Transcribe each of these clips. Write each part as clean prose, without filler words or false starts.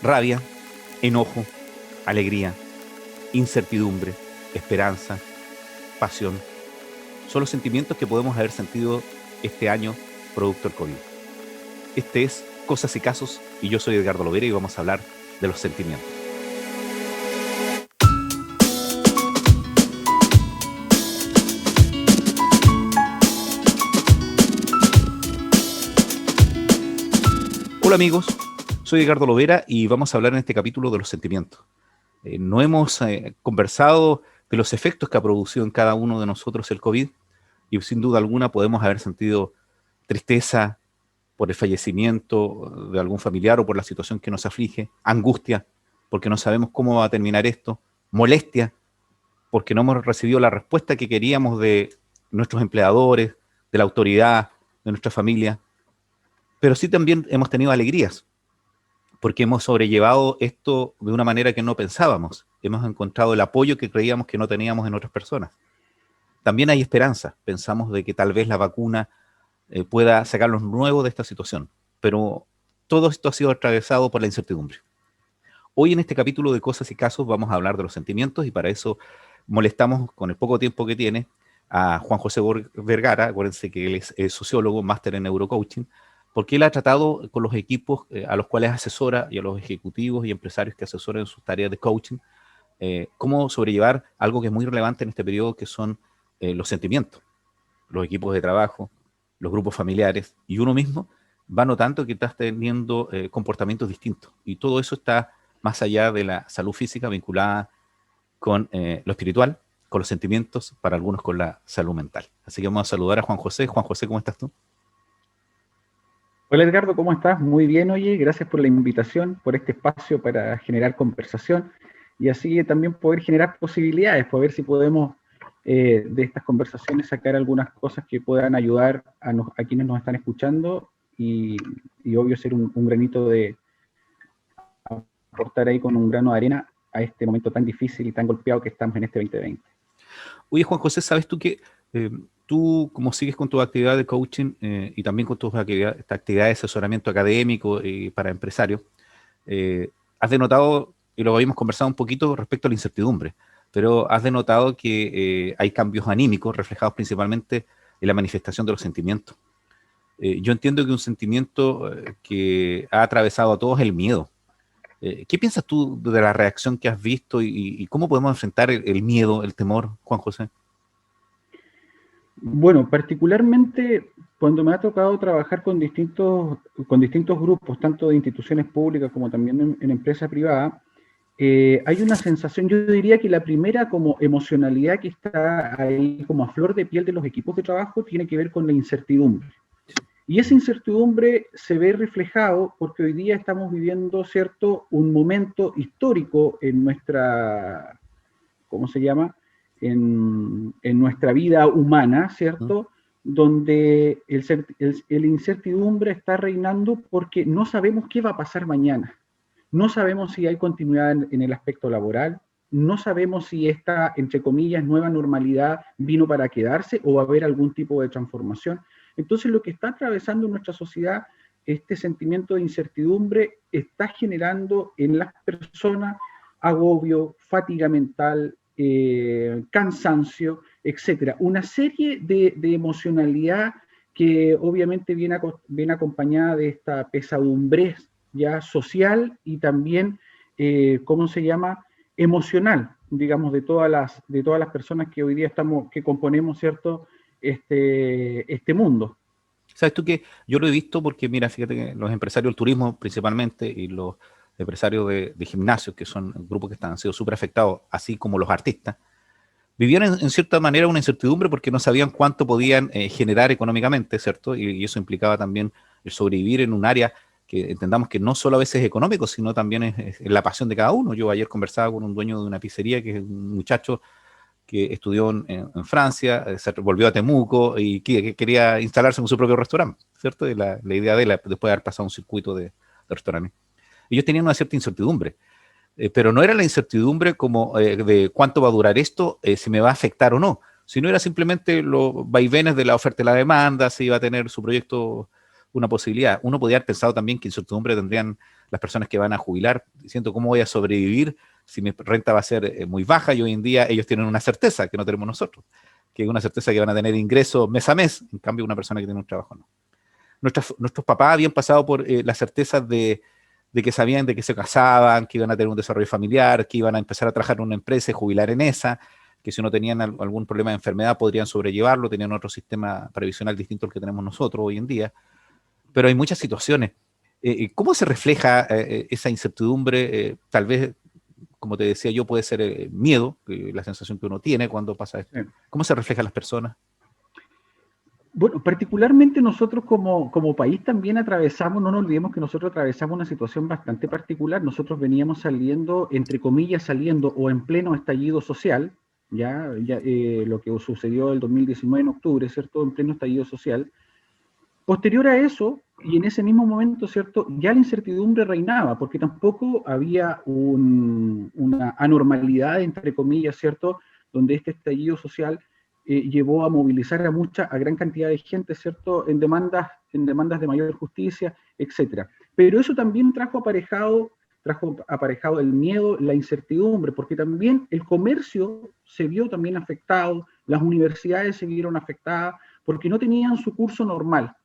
Rabia, enojo, alegría, incertidumbre, esperanza, pasión. Son los sentimientos que podemos haber sentido este año producto del COVID. Este es Cosas y Casos y yo soy Edgardo Lovera y vamos a hablar de los sentimientos. Hola amigos, soy Edgardo Lovera y vamos a hablar en este capítulo de los sentimientos. No hemos conversado de los efectos que ha producido en cada uno de nosotros el COVID y sin duda alguna podemos haber sentido tristeza por el fallecimiento de algún familiar o por la situación que nos aflige, angustia porque no sabemos cómo va a terminar esto, molestia porque no hemos recibido la respuesta que queríamos de nuestros empleadores, de la autoridad, de nuestra familia, pero sí también hemos tenido alegrías porque hemos sobrellevado esto de una manera que no pensábamos. Hemos encontrado el apoyo que creíamos que no teníamos en otras personas. También hay esperanza. Pensamos de que tal vez la vacuna pueda sacarnos nuevos de esta situación. Pero todo esto ha sido atravesado por la incertidumbre. Hoy en este capítulo de Cosas y Casos vamos a hablar de los sentimientos y para eso molestamos con el poco tiempo que tiene a Juan José Vergara. Acuérdense que él es sociólogo, máster en neurocoaching, porque él ha tratado con los equipos a los cuales asesora y a los ejecutivos y empresarios que asesoran en sus tareas de coaching, cómo sobrellevar algo que es muy relevante en este periodo, que son los sentimientos, los equipos de trabajo, los grupos familiares, y uno mismo va notando que estás teniendo comportamientos distintos. Y todo eso está más allá de la salud física vinculada con lo espiritual, con los sentimientos, para algunos con la salud mental. Así que vamos a saludar a Juan José. Juan José, ¿cómo estás tú? Hola Edgardo, ¿cómo estás? Muy bien, oye, gracias por la invitación, por este espacio para generar conversación y así también poder generar posibilidades, para ver si podemos de estas conversaciones sacar algunas cosas que puedan ayudar a quienes nos están escuchando y obvio ser un granito de aportar ahí con un grano de arena a este momento tan difícil y tan golpeado que estamos en este 2020. Oye, Juan José, ¿sabes tú que tú, como sigues con tu actividad de coaching y también con tus esta actividad de asesoramiento académico y para empresarios, has denotado, y lo habíamos conversado un poquito respecto a la incertidumbre, pero has denotado que hay cambios anímicos reflejados principalmente en la manifestación de los sentimientos. Yo entiendo que un sentimiento que ha atravesado a todos es el miedo. ¿Qué piensas tú de la reacción que has visto y cómo podemos enfrentar el miedo, el temor, Juan José? Bueno, particularmente cuando me ha tocado trabajar con distintos grupos, tanto de instituciones públicas como también en empresa privada, hay una sensación, yo diría que la primera como emocionalidad que está ahí como a flor de piel de los equipos de trabajo tiene que ver con la incertidumbre. Y esa incertidumbre se ve reflejado porque hoy día estamos viviendo, ¿cierto?, un momento histórico en nuestra, ¿cómo se llama?, en nuestra vida humana, ¿Mm? ¿cierto?, donde el incertidumbre está reinando porque no sabemos qué va a pasar mañana. No sabemos si hay continuidad en el aspecto laboral, no sabemos si esta, entre comillas, nueva normalidad vino para quedarse o va a haber algún tipo de transformación. Entonces, lo que está atravesando nuestra sociedad, este sentimiento de incertidumbre, está generando en las personas agobio, fatiga mental, cansancio, etcétera. Una serie de emocionalidad que obviamente viene acompañada de esta pesadumbre ya social y también, ¿cómo se llama?, emocional, digamos, de todas las personas que hoy día que componemos, ¿cierto?, este mundo. ¿Sabes tú que yo lo he visto porque, mira, fíjate que los empresarios del turismo principalmente y los empresarios de gimnasios, que son grupos que han sido súper afectados, así como los artistas, vivían en cierta manera una incertidumbre porque no sabían cuánto podían generar económicamente, ¿cierto? Y eso implicaba también el sobrevivir en un área que entendamos que no solo a veces es económico, sino también es la pasión de cada uno. Yo ayer conversaba con un dueño de una pizzería, que es un muchacho que estudió en Francia, se volvió a Temuco y que quería instalarse en su propio restaurante, ¿cierto? Y la idea de él, después de haber pasado un circuito de restaurantes. Ellos tenían una cierta incertidumbre, pero no era la incertidumbre como de cuánto va a durar esto, si me va a afectar o no, sino era simplemente los vaivenes de la oferta y la demanda, si iba a tener su proyecto una posibilidad. Uno podría haber pensado también que incertidumbre tendrían las personas que van a jubilar, diciendo cómo voy a sobrevivir si mi renta va a ser muy baja, y hoy en día ellos tienen una certeza que no tenemos nosotros, que es una certeza que van a tener ingresos mes a mes, en cambio una persona que tiene un trabajo no. Nuestros papás habían pasado por las certezas de que sabían de que se casaban, que iban a tener un desarrollo familiar, que iban a empezar a trabajar en una empresa y jubilar en esa, que si no tenían algún problema de enfermedad podrían sobrellevarlo, tenían otro sistema previsional distinto al que tenemos nosotros hoy en día. Pero hay muchas situaciones. ¿Cómo se refleja esa incertidumbre? Tal vez, como te decía yo, puede ser miedo, la sensación que uno tiene cuando pasa esto. ¿Cómo se refleja en las personas? Bueno, particularmente nosotros como país también atravesamos, no nos olvidemos que nosotros atravesamos una situación bastante particular. Nosotros veníamos saliendo, entre comillas, saliendo o en pleno estallido social, lo que sucedió el 2019 en octubre, ¿cierto? En pleno estallido social. Posterior a eso, y en ese mismo momento, ¿cierto? Ya la incertidumbre reinaba, porque tampoco había una anormalidad, entre comillas, ¿cierto? Donde este estallido social llevó a movilizar a gran cantidad de gente, ¿cierto? En demandas de mayor justicia, etcétera. Pero eso también trajo aparejado el miedo, la incertidumbre, porque también el comercio se vio también afectado, las universidades se vieron afectadas, porque no tenían su curso normal.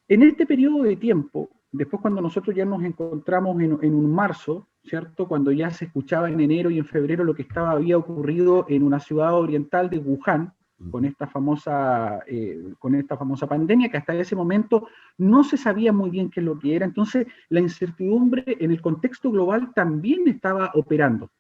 En este periodo de tiempo, después cuando nosotros ya nos encontramos en un marzo, ¿cierto? Cuando ya se escuchaba en enero y en febrero lo que había ocurrido en una ciudad oriental de Wuhan, con esta famosa pandemia, que hasta ese momento no se sabía muy bien qué es lo que era. Entonces, la incertidumbre en el contexto global también estaba operando.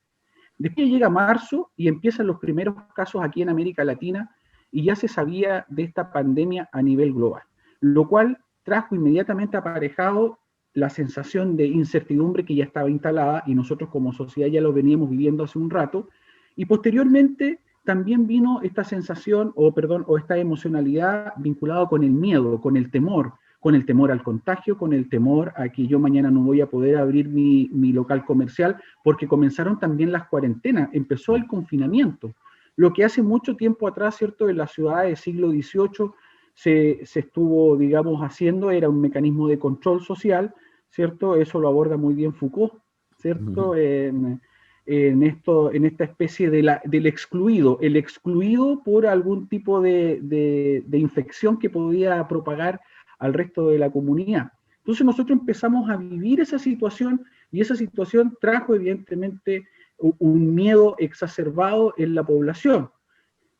Después llega marzo y empiezan los primeros casos aquí en América Latina y ya se sabía de esta pandemia a nivel global, lo cual trajo inmediatamente aparejado la sensación de incertidumbre que ya estaba instalada y nosotros como sociedad ya lo veníamos viviendo hace un rato, y posteriormente también vino esta sensación, o esta emocionalidad vinculada con el miedo, con el temor al contagio, con el temor a que yo mañana no voy a poder abrir mi local comercial, porque comenzaron también las cuarentenas, empezó el confinamiento. Lo que hace mucho tiempo atrás, ¿cierto?, en las ciudades del siglo XVIII se estuvo, digamos, haciendo, era un mecanismo de control social, ¿cierto? Eso lo aborda muy bien Foucault, ¿cierto? En esta especie del excluido, el excluido por algún tipo de infección que podía propagar al resto de la comunidad. Entonces nosotros empezamos a vivir esa situación y esa situación trajo evidentemente un miedo exacerbado en la población.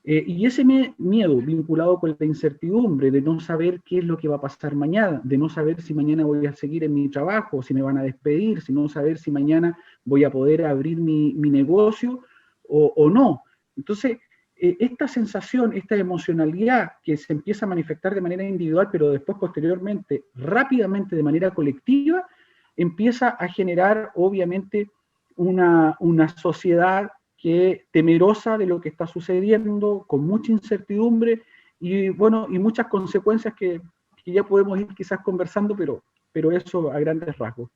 Y ese miedo vinculado con la incertidumbre de no saber qué es lo que va a pasar mañana, de no saber si mañana voy a seguir en mi trabajo, si me van a despedir, si no saber si mañana voy a poder abrir mi negocio o no. Entonces, esta sensación, esta emocionalidad que se empieza a manifestar de manera individual, pero después posteriormente, rápidamente de manera colectiva, empieza a generar obviamente una sociedad que temerosa de lo que está sucediendo, con mucha incertidumbre y bueno, y muchas consecuencias que ya podemos ir quizás conversando, pero eso a grandes rasgos.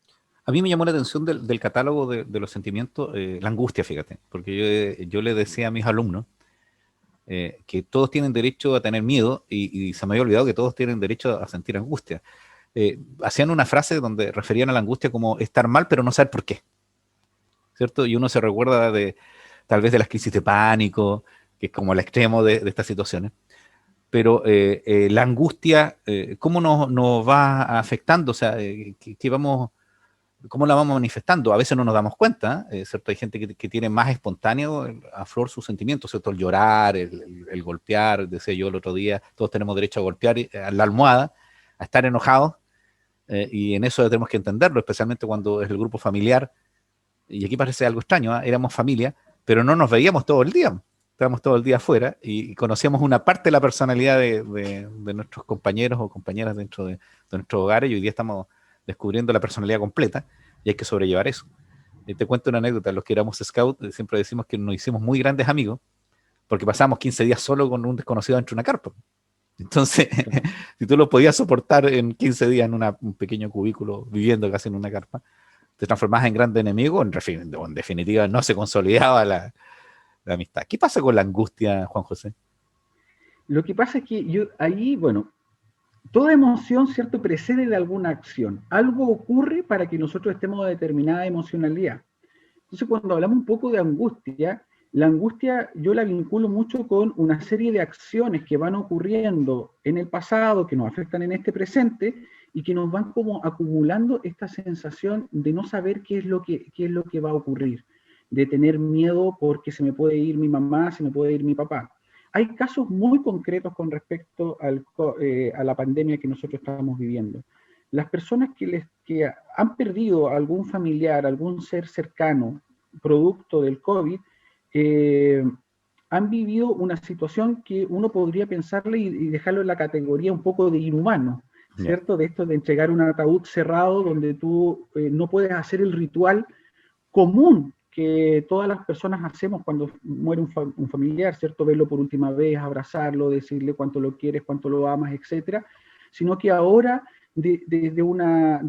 A mí me llamó la atención del catálogo de los sentimientos, la angustia, fíjate, porque yo le decía a mis alumnos que todos tienen derecho a tener miedo y se me había olvidado que todos tienen derecho a sentir angustia. Hacían una frase donde referían a la angustia como estar mal pero no saber por qué, ¿cierto? Y uno se recuerda tal vez de las crisis de pánico, que es como el extremo de estas situaciones. Pero la angustia, ¿cómo nos va afectando? O sea, ¿cómo la vamos manifestando? A veces no nos damos cuenta, ¿cierto? Hay gente que tiene más espontáneo a flor sus sentimientos, ¿cierto? El llorar, el golpear, decía yo el otro día, todos tenemos derecho a golpear a la almohada, a estar enojados, y en eso tenemos que entenderlo, especialmente cuando es el grupo familiar. Y aquí parece algo extraño, ¿eh? Éramos familia, pero no nos veíamos todo el día. Estábamos todo el día afuera y conocíamos una parte de la personalidad de nuestros compañeros o compañeras dentro de nuestros hogares, y hoy día estamos descubriendo la personalidad completa y hay que sobrellevar eso. Te cuento una anécdota, los que éramos scout siempre decimos que nos hicimos muy grandes amigos porque pasamos 15 días solo con un desconocido dentro de una carpa. Entonces, si tú lo podías soportar en 15 días en un pequeño cubículo viviendo casi en una carpa, te transformabas en grande enemigo, en definitiva no se consolidaba la amistad. ¿Qué pasa con la angustia, Juan José? Lo que pasa es que yo ahí, bueno, toda emoción, ¿cierto?, precede de alguna acción. Algo ocurre para que nosotros estemos de determinada emocionalidad. Entonces, cuando hablamos un poco de angustia, la angustia yo la vinculo mucho con una serie de acciones que van ocurriendo en el pasado, que nos afectan en este presente, y que nos van como acumulando esta sensación de no saber qué es lo que va a ocurrir, de tener miedo porque se me puede ir mi mamá, se me puede ir mi papá. Hay casos muy concretos con respecto a la pandemia que nosotros estamos viviendo. Las personas que han perdido a algún familiar, algún ser cercano, producto del COVID, han vivido una situación que uno podría pensarle y dejarlo en la categoría un poco de inhumano, ¿cierto? De esto de entregar un ataúd cerrado donde tú no puedes hacer el ritual común que todas las personas hacemos cuando muere un familiar, ¿cierto? Verlo por última vez, abrazarlo, decirle cuánto lo quieres, cuánto lo amas, etcétera, sino que ahora desde una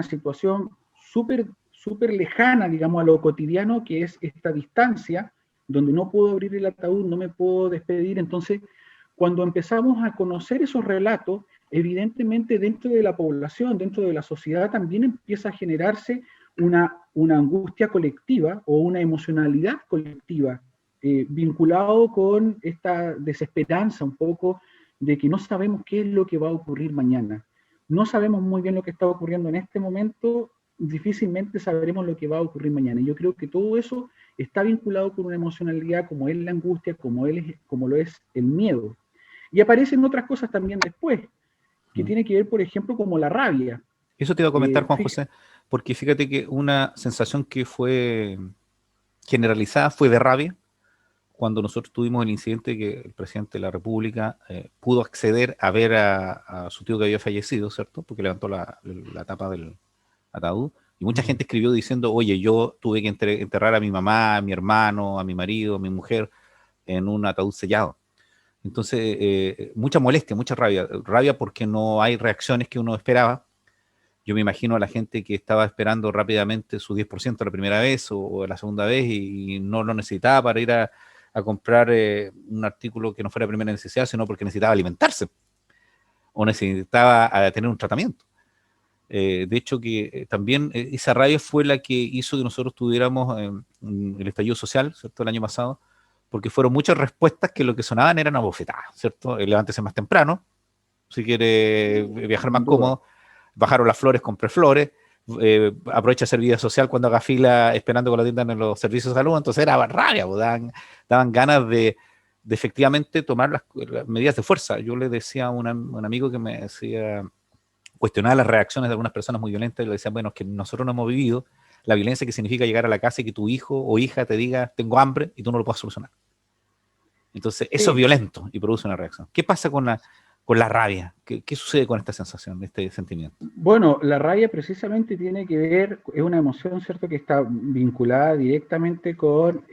situación súper lejana, digamos, a lo cotidiano, que es esta distancia, donde no puedo abrir el ataúd, no me puedo despedir. Entonces, cuando empezamos a conocer esos relatos, evidentemente dentro de la población, dentro de la sociedad, también empieza a generarse una angustia colectiva o una emocionalidad colectiva, vinculado con esta desesperanza un poco de que no sabemos qué es lo que va a ocurrir mañana. No sabemos muy bien lo que está ocurriendo en este momento, difícilmente sabremos lo que va a ocurrir mañana. Y yo creo que todo eso está vinculado con una emocionalidad como es la angustia, como lo es el miedo. Y aparecen otras cosas también después, que tiene que ver, por ejemplo, como la rabia. Eso te iba a comentar, Juan José, porque fíjate que una sensación que fue generalizada fue de rabia, cuando nosotros tuvimos el incidente que el presidente de la República pudo acceder a ver a su tío que había fallecido, ¿cierto? Porque levantó la tapa del ataúd. Y mucha gente escribió diciendo, oye, yo tuve que enterrar a mi mamá, a mi hermano, a mi marido, a mi mujer en un ataúd sellado. Entonces, mucha molestia, mucha rabia. Rabia porque no hay reacciones que uno esperaba. Yo me imagino a la gente que estaba esperando rápidamente su 10% la primera vez o la segunda vez y no lo necesitaba para ir a comprar un artículo que no fuera de primera necesidad, sino porque necesitaba alimentarse o necesitaba tener un tratamiento. De hecho, que también esa rabia fue la que hizo que nosotros tuviéramos el estallido social, ¿cierto?, el año pasado, porque fueron muchas respuestas que lo que sonaban eran abofetadas, ¿cierto? Levántese más temprano, si quiere viajar más cómodo. Bajaron las flores, compré flores, aprovecha a hacer vida social cuando haga fila esperando con la tienda en los servicios de salud. Entonces era rabia, daban ganas de efectivamente tomar las medidas de fuerza. Yo le decía a un amigo que me decía, cuestionaba las reacciones de algunas personas muy violentas, y le decía, bueno, es que nosotros no hemos vivido la violencia que significa llegar a la casa y que tu hijo o hija te diga, tengo hambre, y tú no lo puedas solucionar. Entonces, eso es violento y produce una reacción. ¿Qué pasa con la rabia? ¿Qué sucede con esta sensación, este sentimiento? Bueno, la rabia precisamente tiene que ver, es una emoción, ¿cierto?, que está vinculada directamente con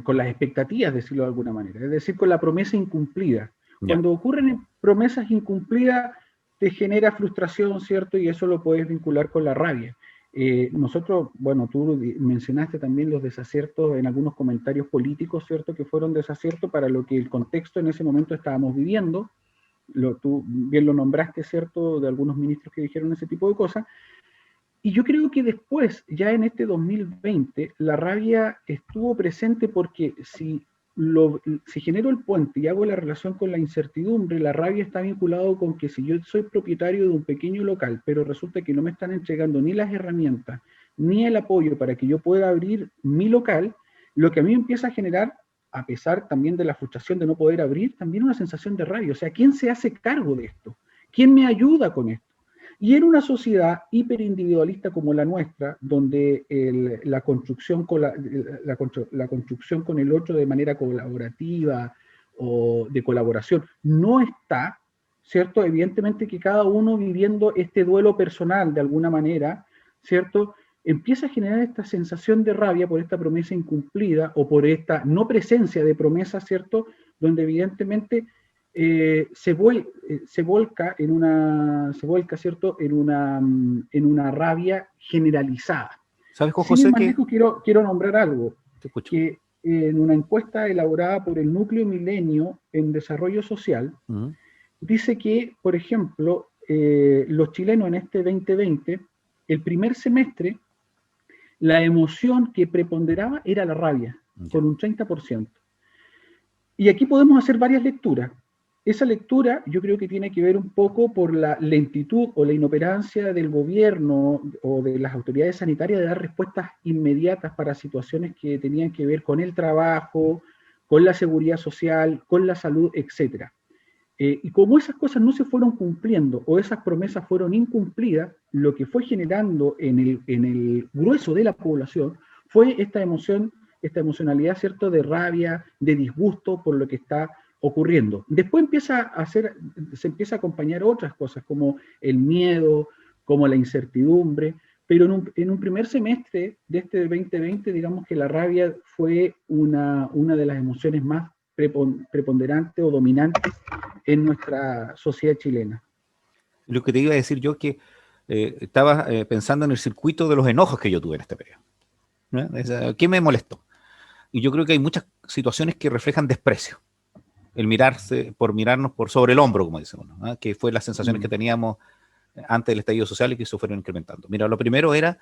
las expectativas, decirlo de alguna manera, es decir, con la promesa incumplida. Cuando ocurren promesas incumplidas, te genera frustración, ¿cierto? Y eso lo puedes vincular con la rabia. Nosotros, bueno, tú mencionaste también los desaciertos en algunos comentarios políticos, ¿cierto?, que fueron desaciertos para lo que el contexto en ese momento estábamos viviendo. Tú bien lo nombraste, ¿cierto?, de algunos ministros que dijeron ese tipo de cosas. Y yo creo que después, ya en este 2020, la rabia estuvo presente porque si genero el puente y hago la relación con la incertidumbre, la rabia está vinculado con que si yo soy propietario de un pequeño local, pero resulta que no me están entregando ni las herramientas, ni el apoyo para que yo pueda abrir mi local, lo que a mí empieza a generar, a pesar también de la frustración de no poder abrir, también una sensación de rabia. O sea, ¿quién se hace cargo de esto? ¿Quién me ayuda con esto? Y en una sociedad hiperindividualista como la nuestra, donde la construcción con construcción con el otro de manera colaborativa o de colaboración no está, ¿cierto? Evidentemente que cada uno viviendo este duelo personal de alguna manera, ¿cierto?, empieza a generar esta sensación de rabia por esta promesa incumplida o por esta no presencia de promesa, ¿cierto?, donde evidentemente se vuelca, ¿cierto?, en una rabia generalizada. ¿Sabes, Juan Sin ir José, más lejos, quiero nombrar algo, te escucho, que en una encuesta elaborada por el Núcleo Milenio en Desarrollo Social, dice que, por ejemplo, los chilenos en este 2020, el primer semestre, la emoción que preponderaba era la rabia, con un 30%. Y aquí podemos hacer varias lecturas. Esa lectura yo creo que tiene que ver un poco por la lentitud o la inoperancia del gobierno o de las autoridades sanitarias de dar respuestas inmediatas para situaciones que tenían que ver con el trabajo, con la seguridad social, con la salud, etc. Y como esas cosas no se fueron cumpliendo o esas promesas fueron incumplidas, lo que fue generando en el grueso de la población fue esta emoción, esta emocionalidad, ¿cierto?, de rabia, de disgusto por lo que está ocurriendo. Después se empieza a acompañar otras cosas como el miedo, como la incertidumbre, pero en un primer semestre de este 2020, digamos que la rabia fue una de las emociones más preponderantes o dominantes en nuestra sociedad chilena. Lo que te iba a decir yo es que estaba pensando en el circuito de los enojos que yo tuve en este periodo. ¿Qué me molestó? Y yo creo que hay muchas situaciones que reflejan desprecio. El mirarnos por sobre el hombro, como dice uno, ¿eh? Que fue las sensaciones que teníamos antes del estallido social y que se fueron incrementando. Mira, lo primero era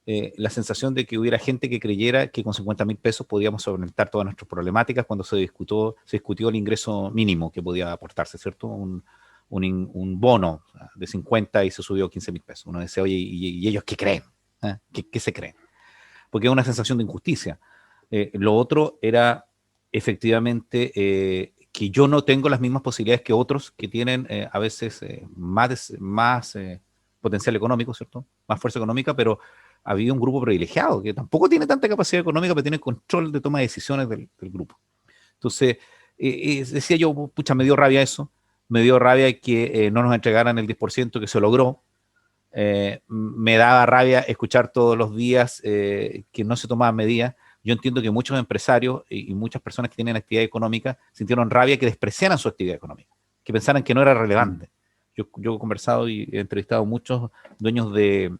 la sensación de que hubiera gente que creyera que con 50.000 pesos podíamos solventar todas nuestras problemáticas cuando se discutió el ingreso mínimo que podía aportarse, ¿cierto? Un bono de 50 y se subió a 15.000 pesos. Uno dice, oye, ¿y ellos qué creen? ¿Eh? ¿Qué se creen? Porque es una sensación de injusticia. Lo otro era efectivamente que yo no tengo las mismas posibilidades que otros que tienen a veces más potencial económico, ¿cierto? Más fuerza económica, pero había un grupo privilegiado que tampoco tiene tanta capacidad económica, pero tiene control de toma de decisiones del grupo. Entonces, decía yo, pucha, me dio rabia eso, me dio rabia que no nos entregaran el 10% que se logró. Me daba rabia escuchar todos los días que no se tomaban medidas. Yo entiendo que muchos empresarios y muchas personas que tienen actividad económica sintieron rabia que despreciaran su actividad económica, que pensaran que no era relevante. Yo he conversado y he entrevistado a muchos dueños de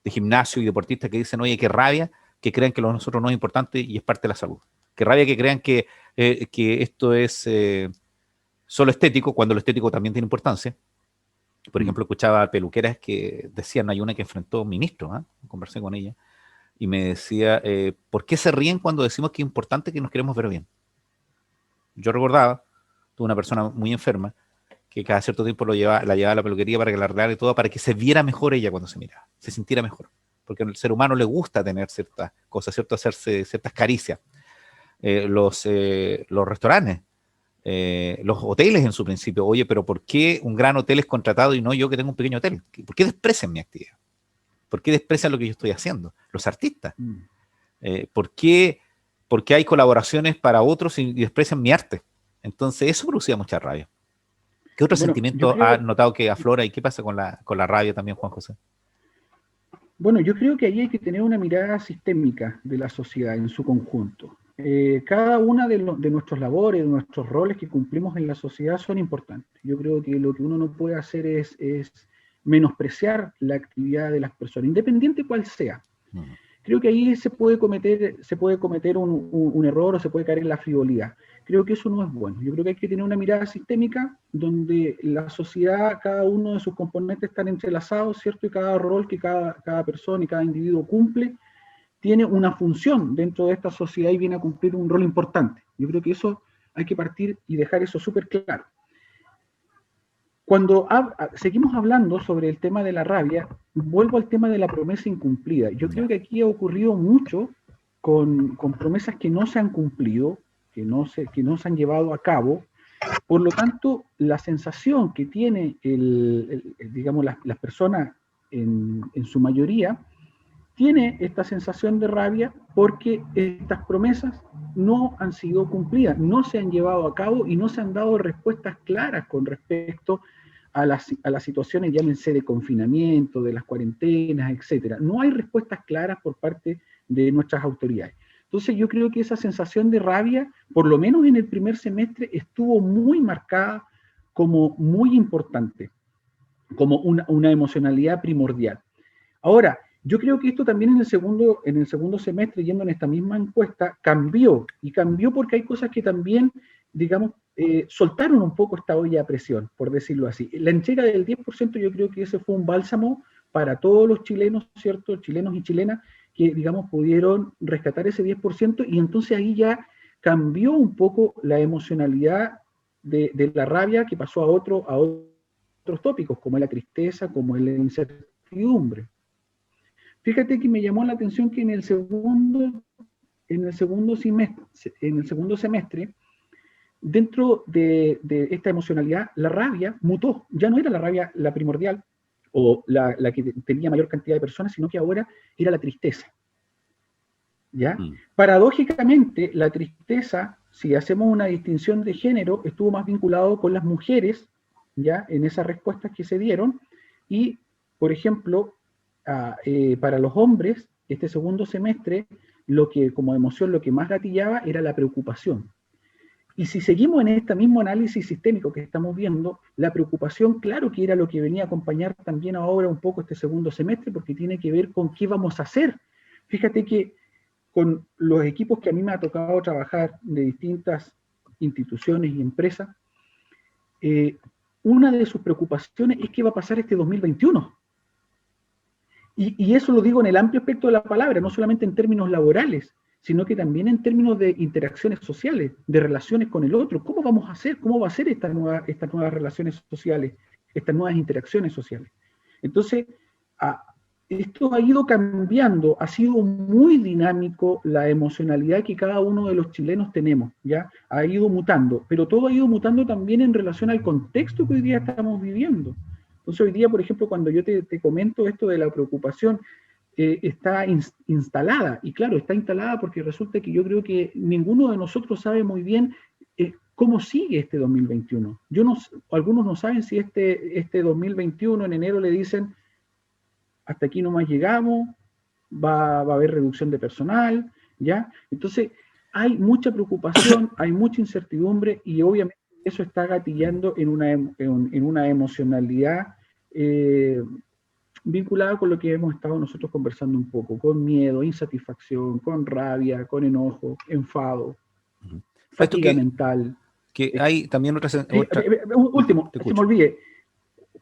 gimnasio y deportistas que dicen, oye, qué rabia que crean que lo de nosotros no es importante y es parte de la salud. Qué rabia que crean que esto es solo estético, cuando lo estético también tiene importancia. Por ejemplo, escuchaba a peluqueras que decían, hay una que enfrentó a un ministro, ¿eh? Conversé con ella, y me decía, ¿por qué se ríen cuando decimos que es importante que nos queremos ver bien? Yo recordaba, tuve una persona muy enferma, que cada cierto tiempo la llevaba a la peluquería para que la arreglara y todo, para que se viera mejor ella cuando se miraba, se sintiera mejor. Porque al ser humano le gusta tener ciertas cosas, ¿cierto? Hacerse ciertas caricias. Los restaurantes, los hoteles en su principio, oye, pero ¿por qué un gran hotel es contratado y no yo que tengo un pequeño hotel? ¿Por qué desprecian mi actividad? ¿Por qué desprecian lo que yo estoy haciendo? Los artistas. ¿Por qué hay colaboraciones para otros y desprecian mi arte? Entonces eso producía mucha rabia. ¿Qué otro sentimiento has notado que aflora y qué pasa con la rabia también, Juan José? Bueno, yo creo que ahí hay que tener una mirada sistémica de la sociedad en su conjunto. Cada una de nuestros labores, de nuestros roles que cumplimos en la sociedad son importantes. Yo creo que lo que uno no puede hacer es menospreciar la actividad de las personas, independiente cuál sea. Creo que ahí se puede cometer un error o se puede caer en la frivolidad. Creo que eso no es bueno. Yo creo que hay que tener una mirada sistémica donde la sociedad, cada uno de sus componentes están entrelazados, ¿cierto? Y cada rol que cada persona y cada individuo cumple tiene una función dentro de esta sociedad y viene a cumplir un rol importante. Yo creo que eso hay que partir y dejar eso súper claro. Cuando seguimos hablando sobre el tema de la rabia, vuelvo al tema de la promesa incumplida. Yo creo que aquí ha ocurrido mucho con promesas que no se han cumplido, que no se han llevado a cabo. Por lo tanto, la sensación que tiene digamos, las personas en su mayoría, tiene esta sensación de rabia porque estas promesas no han sido cumplidas, no se han llevado a cabo y no se han dado respuestas claras con respecto a las situaciones, llámense de confinamiento, de las cuarentenas, etcétera. No hay respuestas claras por parte de nuestras autoridades. Entonces yo creo que esa sensación de rabia, por lo menos en el primer semestre, estuvo muy marcada como muy importante, como una emocionalidad primordial. Ahora, yo creo que esto también en el segundo semestre, yendo en esta misma encuesta, cambió. Y cambió porque hay cosas que también, digamos, soltaron un poco esta olla a presión, por decirlo así. La entrega del 10% yo creo que ese fue un bálsamo para todos los chilenos, ¿cierto? Chilenos y chilenas que, digamos, pudieron rescatar ese 10% y entonces ahí ya cambió un poco la emocionalidad de la rabia que pasó a otros tópicos, como la tristeza, como la incertidumbre. Fíjate que me llamó la atención que en el segundo semestre, dentro de esta emocionalidad, la rabia mutó. Ya no era la rabia la primordial o la que tenía mayor cantidad de personas, sino que ahora era la tristeza. ¿Ya? Paradójicamente, la tristeza, si hacemos una distinción de género, estuvo más vinculado con las mujeres, ¿ya? En esas respuestas que se dieron. Y, por ejemplo, para los hombres, este segundo semestre, como emoción, lo que más gatillaba era la preocupación. Y si seguimos en este mismo análisis sistémico que estamos viendo, la preocupación, claro que era lo que venía a acompañar también ahora un poco este segundo semestre, porque tiene que ver con qué vamos a hacer. Fíjate que con los equipos que a mí me ha tocado trabajar de distintas instituciones y empresas, una de sus preocupaciones es qué va a pasar este 2021. Y eso lo digo en el amplio aspecto de la palabra, no solamente en términos laborales, sino que también en términos de interacciones sociales, de relaciones con el otro. ¿Cómo vamos a hacer? ¿Cómo va a ser estas nuevas relaciones sociales, estas nuevas interacciones sociales? Entonces, esto ha ido cambiando, ha sido muy dinámico la emocionalidad que cada uno de los chilenos tenemos, ¿ya? Ha ido mutando, pero todo ha ido mutando también en relación al contexto que hoy día estamos viviendo. Entonces hoy día, por ejemplo, cuando yo te comento esto de la preocupación, está instalada, y claro, está instalada porque resulta que yo creo que ninguno de nosotros sabe muy bien cómo sigue este 2021. Algunos no saben si este 2021 en enero le dicen hasta aquí nomás llegamos, va a haber reducción de personal, ¿ya? Entonces, hay mucha preocupación, hay mucha incertidumbre y obviamente eso está gatillando en una emocionalidad vinculada con lo que hemos estado nosotros conversando un poco, con miedo, insatisfacción, con rabia, con enojo, enfado, fatiga mental. Que hay también otras... Último, se me olvide.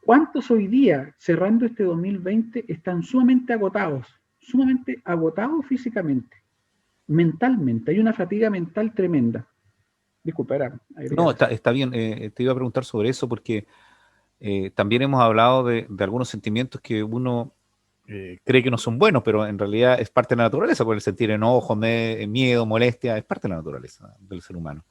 ¿Cuántos hoy día, cerrando este 2020, están sumamente agotados físicamente, mentalmente? Hay una fatiga mental tremenda. Disculpa, No, está bien. Te iba a preguntar sobre eso porque también hemos hablado de algunos sentimientos que uno cree que no son buenos, pero en realidad es parte de la naturaleza, por el sentir enojo, miedo, molestia, es parte de la naturaleza del ser humano.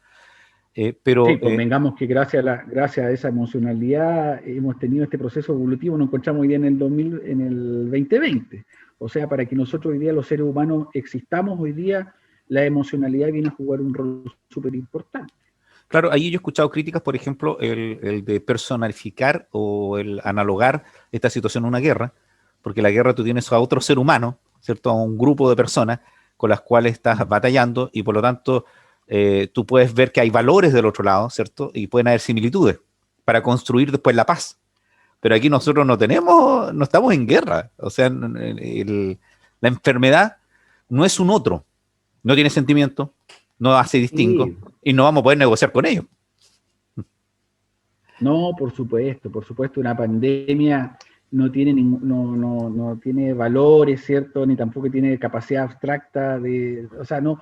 Pero sí, convengamos que gracias a esa emocionalidad hemos tenido este proceso evolutivo, nos encontramos hoy día en el 2020. O sea, para que nosotros hoy día los seres humanos existamos hoy día, la emocionalidad viene a jugar un rol súper importante. Claro, ahí yo he escuchado críticas, por ejemplo, el de personificar o el analogar esta situación a una guerra, porque la guerra tú tienes a otro ser humano, ¿cierto? A un grupo de personas con las cuales estás batallando y por lo tanto tú puedes ver que hay valores del otro lado, ¿cierto? Y pueden haber similitudes para construir después la paz. Pero aquí nosotros no estamos en guerra. O sea, la enfermedad no es un otro, no tiene sentimiento, no hace distingo y no vamos a poder negociar con ellos. No, por supuesto, una pandemia no tiene valores, ¿cierto? Ni tampoco tiene capacidad abstracta o sea, no,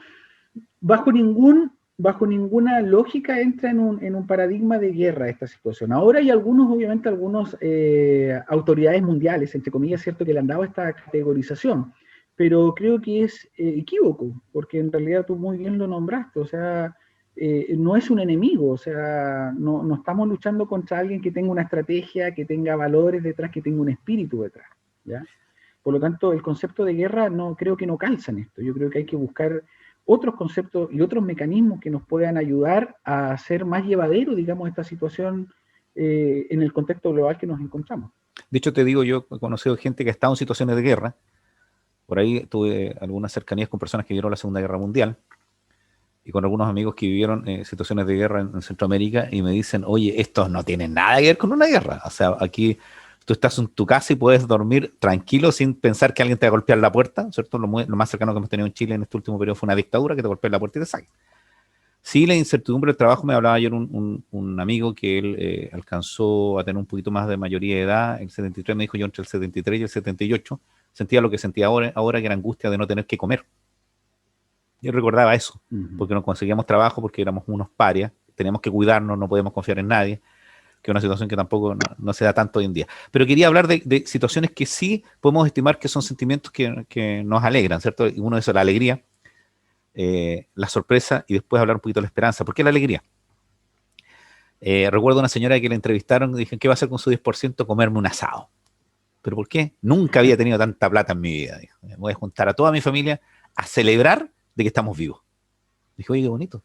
bajo ninguna lógica entra en un paradigma de guerra esta situación. Ahora hay obviamente algunas autoridades mundiales, entre comillas, ¿cierto?, que le han dado esta categorización, pero creo que es equívoco, porque en realidad tú muy bien lo nombraste, o sea, no es un enemigo, o sea, no estamos luchando contra alguien que tenga una estrategia, que tenga valores detrás, que tenga un espíritu detrás, ¿ya? Por lo tanto, el concepto de guerra creo que no calza en esto. Yo creo que hay que buscar otros conceptos y otros mecanismos que nos puedan ayudar a hacer más llevadero, digamos, esta situación en el contexto global que nos encontramos. De hecho, te digo, yo he conocido gente que ha estado en situaciones de guerra. Por ahí tuve algunas cercanías con personas que vivieron la Segunda Guerra Mundial y con algunos amigos que vivieron situaciones de guerra en Centroamérica y me dicen, oye, esto no tiene nada que ver con una guerra. O sea, aquí tú estás en tu casa y puedes dormir tranquilo sin pensar que alguien te va a golpear la puerta, ¿cierto? Lo más cercano que hemos tenido en Chile en este último periodo fue una dictadura que te golpea la puerta y te saca. Sí, la incertidumbre del trabajo, me hablaba ayer un amigo que él alcanzó a tener un poquito más de mayoría de edad, el 73, me dijo yo entre el 73 y el 78, sentía lo que sentía ahora que era angustia de no tener que comer. Yo recordaba eso, Ujú. porque no conseguíamos trabajo, porque éramos unos parias, teníamos que cuidarnos, no podíamos confiar en nadie, que es una situación que tampoco no se da tanto hoy en día. Pero quería hablar de situaciones que sí podemos estimar que son sentimientos que nos alegran, ¿cierto? Y uno de esos es la alegría, la sorpresa y después hablar un poquito de la esperanza. ¿Por qué la alegría? Recuerdo una señora que le entrevistaron y dijeron, ¿qué va a hacer con su 10%? Comerme un asado. ¿Pero por qué? Nunca había tenido tanta plata en mi vida. Dijo. Me voy a juntar a toda mi familia a celebrar de que estamos vivos. Dije, oye, qué bonito,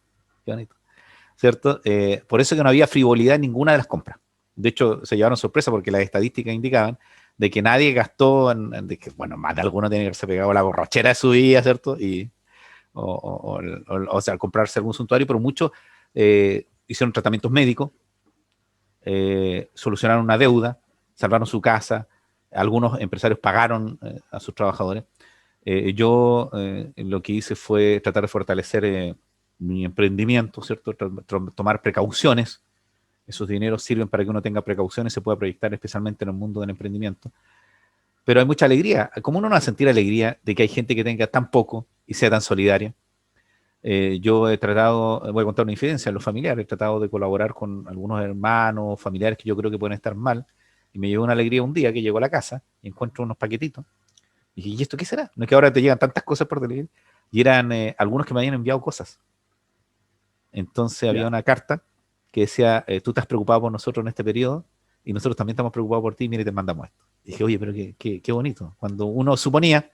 ¿cierto? Por eso que no había frivolidad en ninguna de las compras. De hecho, se llevaron sorpresa porque las estadísticas indicaban de que nadie gastó, de que, bueno, más de alguno tiene que haberse pegado la borrachera de su vida, ¿cierto? O sea, comprarse algún suntuario, pero muchos hicieron tratamientos médicos, solucionaron una deuda, salvaron su casa, algunos empresarios pagaron a sus trabajadores. Yo lo que hice fue tratar de fortalecer mi emprendimiento, ¿cierto? Tomar precauciones. Esos dineros sirven para que uno tenga precauciones, se pueda proyectar especialmente en el mundo del emprendimiento. Pero hay mucha alegría. ¿Cómo uno no va a sentir alegría de que hay gente que tenga tan poco y sea tan solidaria? Yo he tratado, voy a contar una infidencia en los familiares, he tratado de colaborar con algunos hermanos, familiares que yo creo que pueden estar mal, y me llevó una alegría un día que llego a la casa y encuentro unos paquetitos. Y dije, ¿y esto qué será? No es que ahora te llegan tantas cosas por delivery. Y eran algunos que me habían enviado cosas. Entonces había Ya. una carta que decía, tú estás preocupado por nosotros en este periodo y nosotros también estamos preocupados por ti, mire, te mandamos esto. Y dije, oye, pero qué bonito. Cuando uno suponía,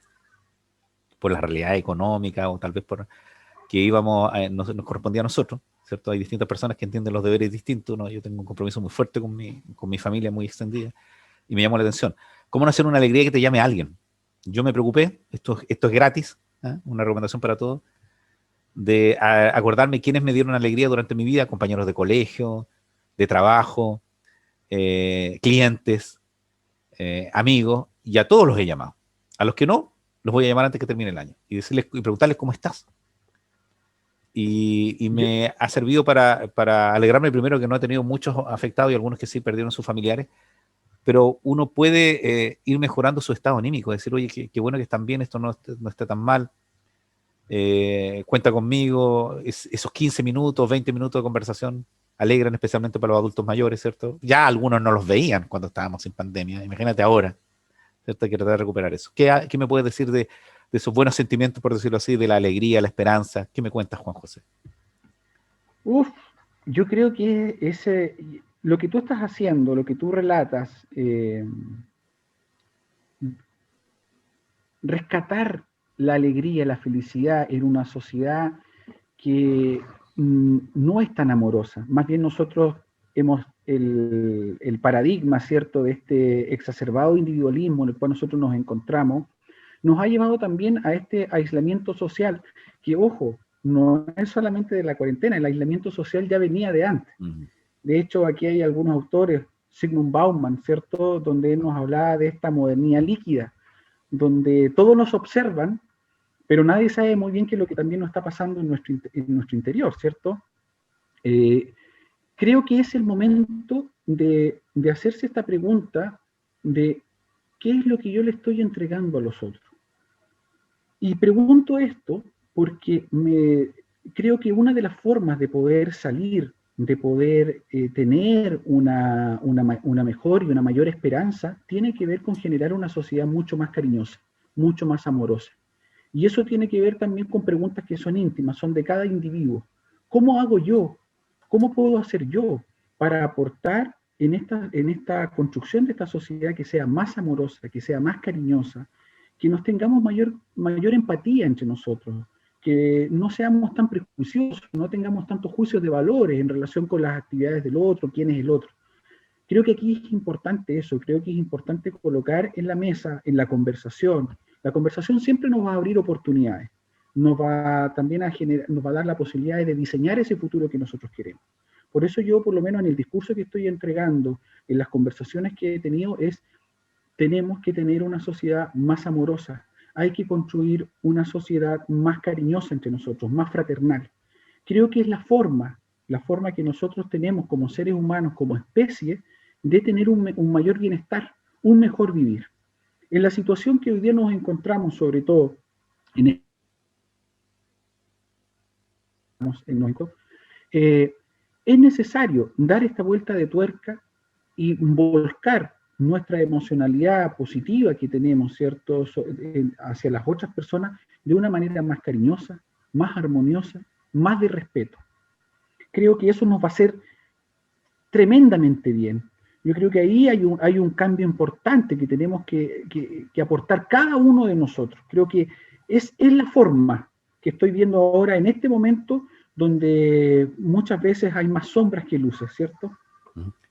por la realidad económica o tal vez por que nos correspondía a nosotros, ¿cierto? Hay distintas personas que entienden los deberes distintos, ¿no? Yo tengo un compromiso muy fuerte con mi familia, muy extendida, y me llamó la atención. ¿Cómo no hacer una alegría que te llame a alguien? Yo me preocupé, esto es gratis, ¿eh? Una recomendación para todos, de acordarme quiénes me dieron alegría durante mi vida, compañeros de colegio, de trabajo, clientes, amigos, y a todos los he llamado. A los que no, los voy a llamar antes que termine el año y decirles y preguntarles cómo estás. Y Yo, me ha servido para alegrarme primero que no he tenido muchos afectados y algunos que sí perdieron sus familiares, pero uno puede ir mejorando su estado anímico, decir, oye, qué bueno que están bien, esto no está tan mal, cuenta conmigo, esos 15 minutos, 20 minutos de conversación alegran especialmente para los adultos mayores, ¿cierto? Ya algunos no los veían cuando estábamos sin pandemia, imagínate ahora, ¿cierto? Hay que tratar de recuperar eso. ¿Qué me puedes decir de esos buenos sentimientos, por decirlo así, de la alegría, la esperanza? ¿Qué me cuentas, Juan José? uf, yo creo que lo que tú estás haciendo, lo que tú relatas, rescatar la alegría, la felicidad en una sociedad que no es tan amorosa. Más bien nosotros hemos el paradigma, ¿cierto?, de este exacerbado individualismo en el cual nosotros nos encontramos, nos ha llevado también a este aislamiento social, que ojo, no es solamente de la cuarentena, el aislamiento social ya venía de antes. Mm. De hecho, aquí hay algunos autores, Sigmund Bauman, ¿cierto?, donde él nos hablaba de esta modernidad líquida, donde todos nos observan, pero nadie sabe muy bien qué es lo que también nos está pasando en nuestro interior, ¿cierto? Eh, Creo que es el momento de hacerse esta pregunta de qué es lo que yo le estoy entregando a los otros. Y pregunto esto porque creo que una de las formas de poder salir, de poder tener una mejor y una mayor esperanza, tiene que ver con generar una sociedad mucho más cariñosa, mucho más amorosa. Y eso tiene que ver también con preguntas que son íntimas, son de cada individuo. ¿Cómo hago yo? ¿Cómo puedo hacer yo para aportar en esta construcción de esta sociedad que sea más amorosa, que sea más cariñosa, que nos tengamos mayor empatía entre nosotros, que no seamos tan prejuiciosos, no tengamos tantos juicios de valores en relación con las actividades del otro, quién es el otro? Creo que aquí es importante eso, creo que es importante colocar en la mesa, en la conversación. La conversación siempre nos va a abrir oportunidades, nos va también nos va a dar la posibilidad de diseñar ese futuro que nosotros queremos. Por eso yo, por lo menos en el discurso que estoy entregando, en las conversaciones que he tenido, tenemos que tener una sociedad más amorosa, hay que construir una sociedad más cariñosa entre nosotros, más fraternal, creo que es la forma que nosotros tenemos como seres humanos, como especie, de tener un mayor bienestar, un mejor vivir. En la situación que hoy día nos encontramos, sobre todo en México, es necesario dar esta vuelta de tuerca y volcar nuestra emocionalidad positiva que tenemos, ¿cierto?, hacia las otras personas de una manera más cariñosa, más armoniosa, más de respeto. Creo que eso nos va a hacer tremendamente bien. Yo creo que ahí hay un cambio importante que tenemos que aportar cada uno de nosotros. Creo que es la forma que estoy viendo ahora en este momento, donde muchas veces hay más sombras que luces, ¿cierto?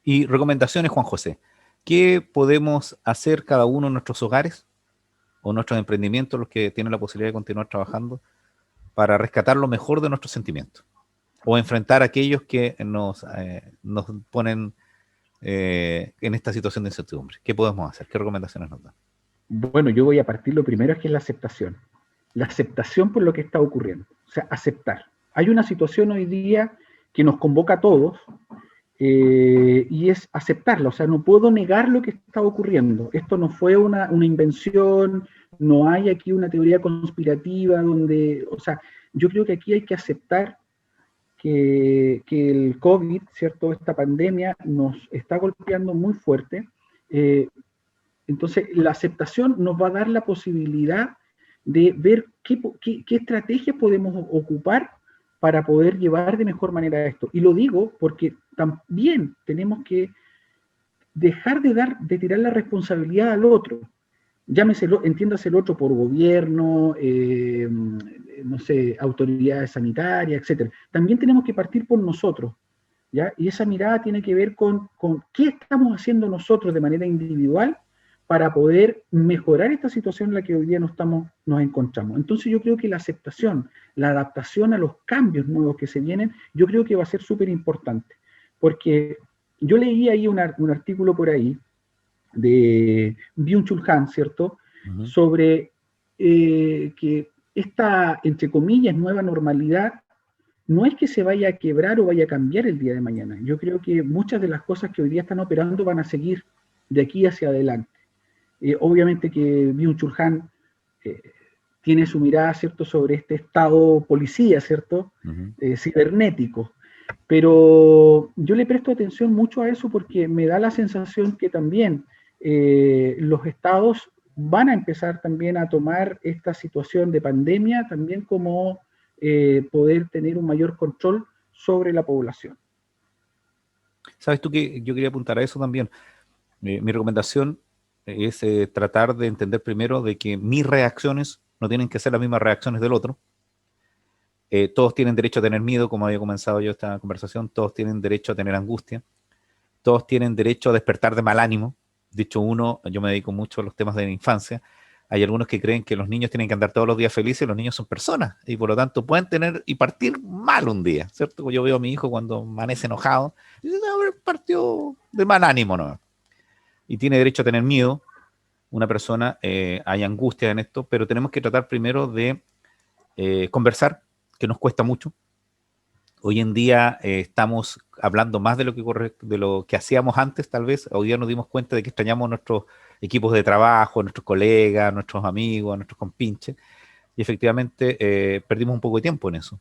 Y recomendaciones, Juan José. ¿Qué podemos hacer cada uno en nuestros hogares o nuestros emprendimientos, los que tienen la posibilidad de continuar trabajando, para rescatar lo mejor de nuestros sentimientos? O enfrentar a aquellos que nos ponen en esta situación de incertidumbre. ¿Qué podemos hacer? ¿Qué recomendaciones nos dan? Bueno, yo voy a partir lo primero, es que es la aceptación. La aceptación por lo que está ocurriendo. O sea, aceptar. Hay una situación hoy día que nos convoca a todos, y es aceptarla. O sea, no puedo negar lo que está ocurriendo. Esto no fue una invención, no hay aquí una teoría conspirativa donde, o sea, yo creo que aquí hay que aceptar que el COVID, ¿cierto?, esta pandemia nos está golpeando muy fuerte. Entonces, la aceptación nos va a dar la posibilidad de ver qué estrategias podemos ocupar para poder llevar de mejor manera esto. Y lo digo porque también tenemos que dejar de tirar la responsabilidad al otro. Llámeselo, entiéndase el otro por gobierno, no sé, autoridades sanitarias, etcétera. También tenemos que partir por nosotros, ¿ya? Y esa mirada tiene que ver con qué estamos haciendo nosotros de manera individual para poder mejorar esta situación en la que hoy día nos encontramos. Entonces yo creo que la aceptación, la adaptación a los cambios nuevos que se vienen, yo creo que va a ser súper importante. Porque yo leí ahí un artículo por ahí de Byung-Chul Han, ¿cierto? Sobre que esta, entre comillas, nueva normalidad no es que se vaya a quebrar o vaya a cambiar el día de mañana. Yo creo que muchas de las cosas que hoy día están operando van a seguir de aquí hacia adelante. Obviamente que Byung-Chul Han tiene su mirada, ¿cierto?, sobre este estado policía, ¿cierto?, cibernético. Pero yo le presto atención mucho a eso porque me da la sensación que también los estados van a empezar también a tomar esta situación de pandemia también como poder tener un mayor control sobre la población. ¿Sabes tú que yo quería apuntar a eso también? Mi recomendación es tratar de entender primero de que mis reacciones no tienen que ser las mismas reacciones del otro. Todos tienen derecho a tener miedo, como había comenzado yo esta conversación. Todos tienen derecho a tener angustia. Todos tienen derecho a despertar de mal ánimo. De hecho, yo me dedico mucho a los temas de la infancia. Hay algunos que creen que los niños tienen que andar todos los días felices. Los niños son personas y por lo tanto pueden tener y partir mal un día, ¿cierto? Yo veo a mi hijo cuando amanece enojado y dice, no, partió de mal ánimo, ¿no? Y tiene derecho a tener miedo. Una persona, hay angustia en esto, pero tenemos que tratar primero de conversar, que nos cuesta mucho. Hoy en día estamos hablando más de lo que hacíamos antes, tal vez. Hoy día nos dimos cuenta de que extrañamos nuestros equipos de trabajo, nuestros colegas, nuestros amigos, nuestros compinches, y efectivamente perdimos un poco de tiempo en eso.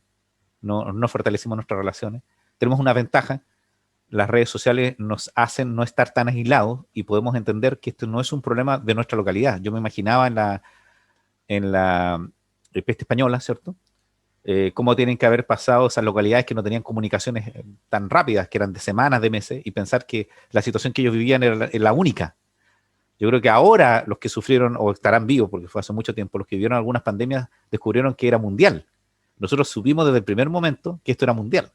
No fortalecimos nuestras relaciones. Tenemos una ventaja. Las redes sociales nos hacen no estar tan aislados y podemos entender que esto no es un problema de nuestra localidad. Yo me imaginaba en la peste española, ¿cierto? Cómo tienen que haber pasado esas localidades que no tenían comunicaciones tan rápidas, que eran de semanas, de meses, y pensar que la situación que ellos vivían era la única. Yo creo que ahora los que sufrieron, o estarán vivos, porque fue hace mucho tiempo, los que vivieron algunas pandemias descubrieron que era mundial. Nosotros supimos desde el primer momento que esto era mundial,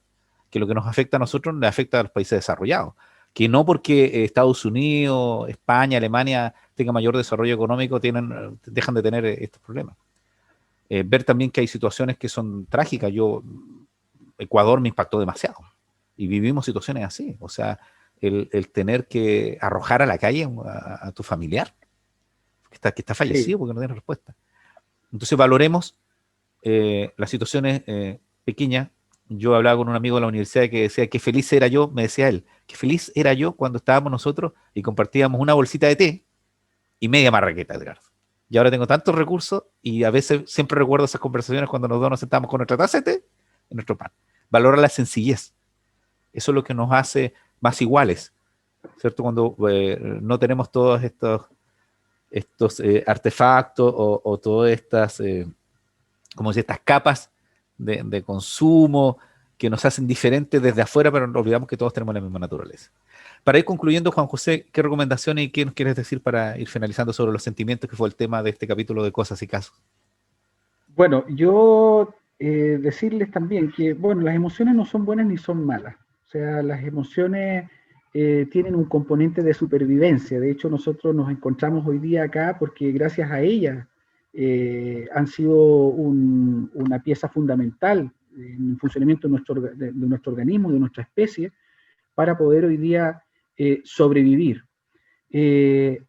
que lo que nos afecta a nosotros le afecta a los países desarrollados, que no porque Estados Unidos, España, Alemania tengan mayor desarrollo económico dejan de tener estos problemas. Ver también que hay situaciones que son trágicas. Ecuador me impactó demasiado y vivimos situaciones así, o sea, el tener que arrojar a la calle a tu familiar que está fallecido porque no tiene respuesta. Entonces valoremos las situaciones pequeñas, yo hablaba con un amigo de la universidad que decía que feliz era yo, me decía él, que feliz era yo cuando estábamos nosotros y compartíamos una bolsita de té y media marraqueta, Edgardo. Y ahora tengo tantos recursos y a veces siempre recuerdo esas conversaciones cuando los dos nos sentamos con nuestra taza de té y nuestro pan. Valora la sencillez. Eso es lo que nos hace más iguales, ¿cierto? Cuando no tenemos todos estos artefactos o todas estas, como si estas capas de consumo que nos hacen diferentes desde afuera, pero no olvidamos que todos tenemos la misma naturaleza. Para ir concluyendo, Juan José, ¿qué recomendaciones y qué nos quieres decir para ir finalizando sobre los sentimientos, que fue el tema de este capítulo de Cosas y Casos? Bueno, yo decirles también que, bueno, las emociones no son buenas ni son malas. O sea, las emociones tienen un componente de supervivencia. De hecho, nosotros nos encontramos hoy día acá porque gracias a ellas han sido una pieza fundamental en el funcionamiento de nuestro organismo, de nuestra especie, para poder hoy día sobrevivir.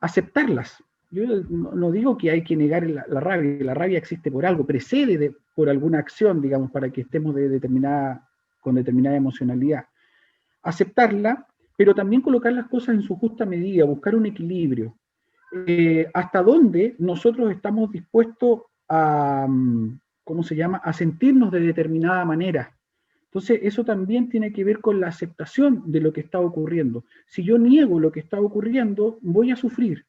Aceptarlas. Yo no digo que hay que negar la rabia existe por algo, precede por alguna acción, digamos, para que estemos con determinada emocionalidad. Aceptarla, pero también colocar las cosas en su justa medida, buscar un equilibrio. Hasta dónde nosotros estamos dispuestos a, ¿cómo se llama?, a sentirnos de determinada manera. Entonces, eso también tiene que ver con la aceptación de lo que está ocurriendo. Si yo niego lo que está ocurriendo, voy a sufrir.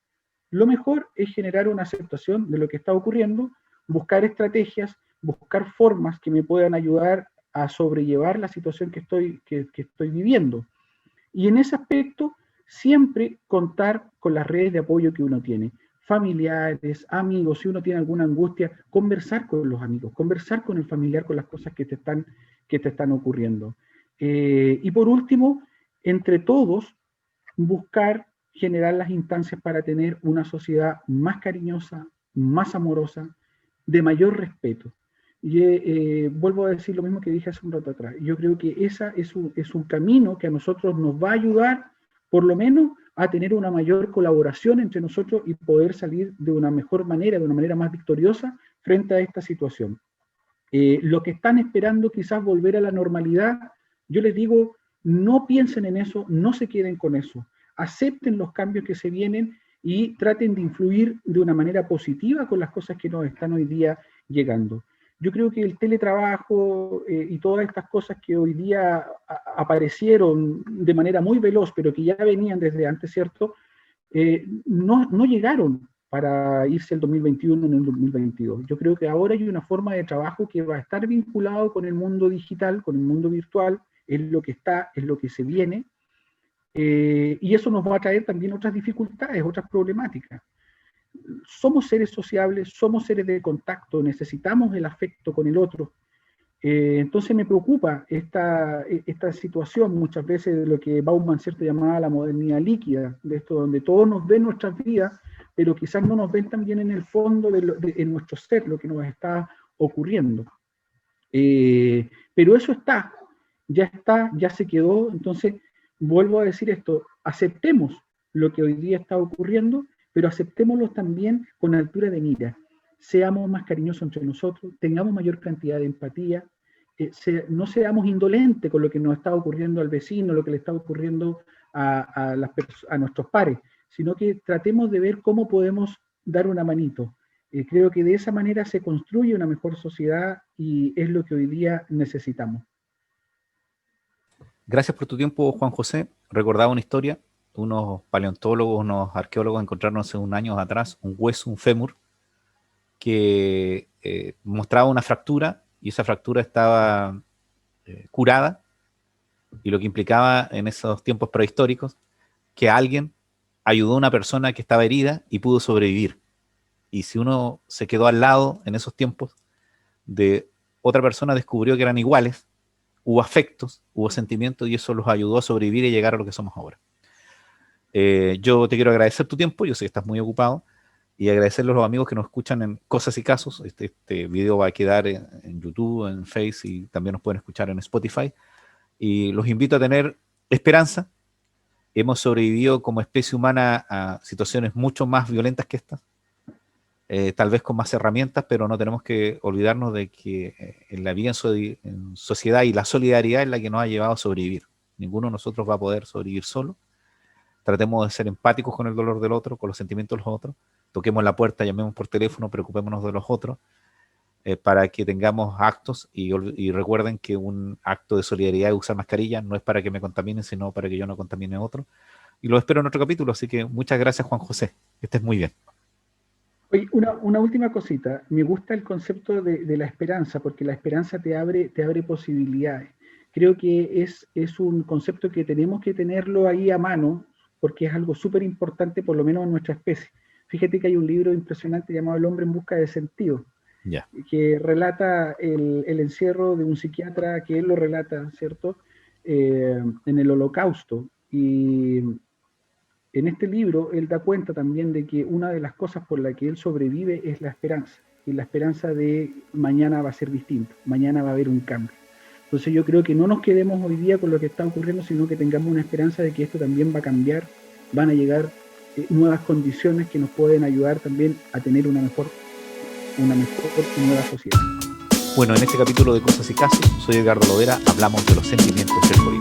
Lo mejor es generar una aceptación de lo que está ocurriendo, buscar estrategias, buscar formas que me puedan ayudar a sobrellevar la situación que estoy viviendo. Y en ese aspecto, siempre contar con las redes de apoyo que uno tiene. Familiares, amigos, si uno tiene alguna angustia, conversar con los amigos, conversar con el familiar con las cosas que te están ocurriendo. Y por último, entre todos, buscar generar las instancias para tener una sociedad más cariñosa, más amorosa, de mayor respeto. Y vuelvo a decir lo mismo que dije hace un rato atrás. Yo creo que ese es un camino que a nosotros nos va a ayudar, por lo menos, a tener una mayor colaboración entre nosotros y poder salir de una mejor manera, de una manera más victoriosa frente a esta situación. Lo que están esperando quizás volver a la normalidad, yo les digo, no piensen en eso, no se queden con eso, acepten los cambios que se vienen y traten de influir de una manera positiva con las cosas que nos están hoy día llegando. Yo creo que el teletrabajo y todas estas cosas que hoy día aparecieron de manera muy veloz, pero que ya venían desde antes, ¿cierto? No llegaron para irse el 2021 en el 2022. Yo creo que ahora hay una forma de trabajo que va a estar vinculado con el mundo digital, con el mundo virtual, es lo que está, es lo que se viene, y eso nos va a traer también otras dificultades, otras problemáticas. Somos seres sociables, somos seres de contacto, necesitamos el afecto con el otro. Entonces me preocupa esta situación muchas veces de lo que Bauman cierto llamaba la modernidad líquida, de esto donde todos nos ven nuestras vidas, pero quizás no nos ven también en el fondo en nuestro ser, lo que nos está ocurriendo. Pero eso está, ya se quedó. Entonces vuelvo a decir esto, aceptemos lo que hoy día está ocurriendo, pero aceptémoslo también con altura de mira. Seamos más cariñosos entre nosotros, tengamos mayor cantidad de empatía, no seamos indolentes con lo que nos está ocurriendo al vecino, lo que le está ocurriendo a nuestros pares, sino que tratemos de ver cómo podemos dar una manito. Creo que de esa manera se construye una mejor sociedad y es lo que hoy día necesitamos. Gracias por tu tiempo, Juan José. Recordaba una historia, unos paleontólogos, unos arqueólogos encontraron hace un año atrás un hueso, un fémur, que mostraba una fractura y esa fractura estaba curada, y lo que implicaba en esos tiempos prehistóricos que alguien ayudó a una persona que estaba herida y pudo sobrevivir. Y si uno se quedó al lado en esos tiempos de otra persona, descubrió que eran iguales, hubo afectos, hubo sentimientos, y eso los ayudó a sobrevivir y llegar a lo que somos ahora. Yo te quiero agradecer tu tiempo, yo sé que estás muy ocupado, y agradecerle a los amigos que nos escuchan en Cosas y Casos. Este video va a quedar en YouTube, en Face, y también nos pueden escuchar en Spotify. Y los invito a tener esperanza. Hemos sobrevivido como especie humana a situaciones mucho más violentas que estas. tal vez con más herramientas, pero no tenemos que olvidarnos de que en la vida en sociedad y la solidaridad es la que nos ha llevado a sobrevivir. Ninguno de nosotros va a poder sobrevivir solo. Tratemos de ser empáticos con el dolor del otro, con los sentimientos de los otros. Toquemos la puerta, llamemos por teléfono, preocupémonos de los otros, para que tengamos actos y recuerden que un acto de solidaridad es usar mascarilla, no es para que me contaminen, sino para que yo no contamine a otro. Y lo espero en otro capítulo, así que muchas gracias, Juan José. Que estés muy bien. Oye, una última cosita. Me gusta el concepto de la esperanza, porque la esperanza te abre posibilidades. Creo que es un concepto que tenemos que tenerlo ahí a mano, porque es algo súper importante, por lo menos en nuestra especie. Fíjate que hay un libro impresionante llamado El hombre en busca de sentido, Ya. que relata el encierro de un psiquiatra, que él lo relata, ¿cierto?, en el Holocausto. Y en este libro él da cuenta también de que una de las cosas por la que él sobrevive es la esperanza, y la esperanza de mañana va a ser distinto, mañana va a haber un cambio. Entonces yo creo que no nos quedemos hoy día con lo que está ocurriendo, sino que tengamos una esperanza de que esto también va a cambiar, van a llegar nuevas condiciones que nos pueden ayudar también a tener una mejor y nueva sociedad. Bueno, en este capítulo de Cosas y Casos, soy Edgardo Lovera, hablamos de los sentimientos del COVID.